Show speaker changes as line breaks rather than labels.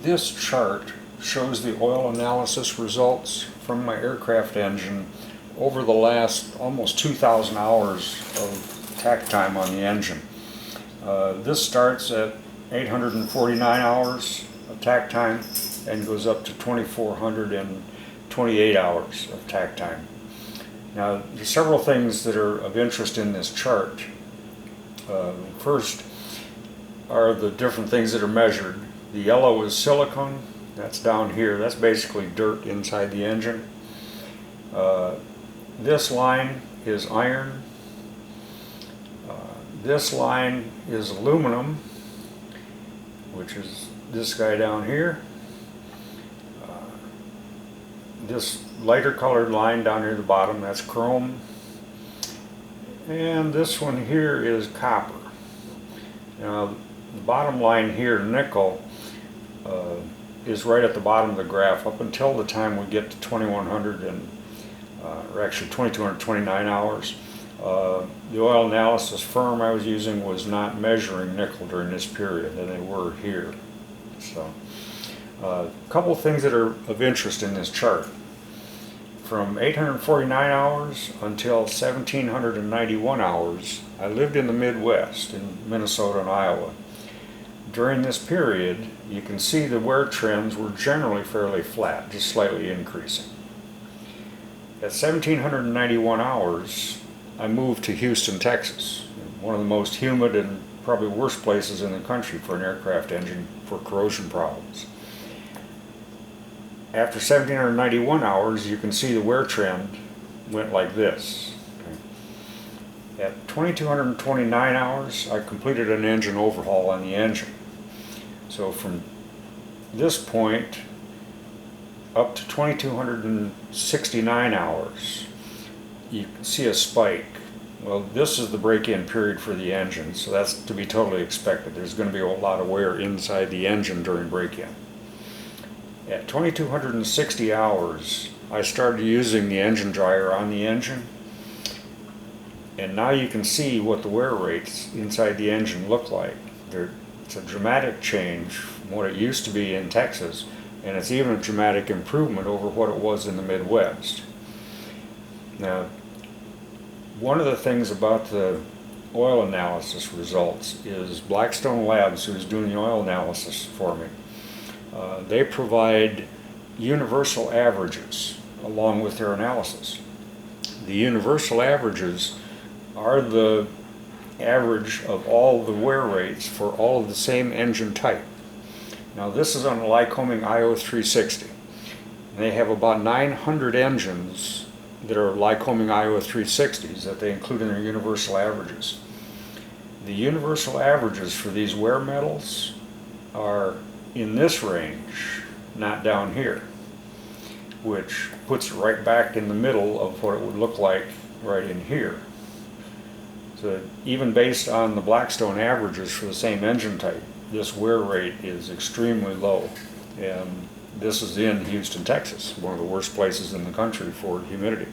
This chart shows the oil analysis results from my aircraft engine over the last almost 2,000 hours of takt time on the engine. This starts at 849 hours of takt time and goes up to 2,428 hours of takt time. Now, there's several things that are of interest in this chart. First are the different things that are measured. The yellow is silicone, that's down here, that's basically dirt inside the engine. This line is iron. This line is aluminum, which is this guy down here. This lighter colored line down near the bottom, that's chrome. And this one here is copper. Now, the bottom line here, nickel, is right at the bottom of the graph up until the time we get to 2100 and, or actually 2229 hours. The oil analysis firm I was using was not measuring nickel during this period, and they were here. So, a couple of things that are of interest in this chart. From 849 hours until 1,791 hours, I lived in the Midwest, in Minnesota and Iowa. During this period, you can see the wear trends were generally fairly flat, just slightly increasing. At 1,791 hours, I moved to Houston, Texas, one of the most humid and probably worst places in the country for an aircraft engine for corrosion problems. After 1,791 hours, you can see the wear trend went like this. Okay. At 2,229 hours, I completed an engine overhaul on the engine. So from this point up to 2,269 hours, you can see a spike. Well, this is the break-in period for the engine, so that's to be totally expected. There's going to be a lot of wear inside the engine during break-in. At 2,260 hours, I started using the engine dryer on the engine, and now you can see what the wear rates inside the engine look like. It's a dramatic change from what it used to be in Texas, and it's even a dramatic improvement over what it was in the Midwest. Now, one of the things about the oil analysis results is Blackstone Labs, who's doing the oil analysis for me, they provide universal averages along with their analysis. The universal averages are the average of all the wear rates for all of the same engine type. Now, this is on the Lycoming IO-360. They have about 900 engines that are Lycoming IO-360s that they include in their universal averages. The universal averages for these wear metals are in this range, not down here, which puts it right back in the middle of what it would look like right in here. So even based on the Blackstone averages for the same engine type, this wear rate is extremely low. And this is in Houston, Texas, one of the worst places in the country for humidity.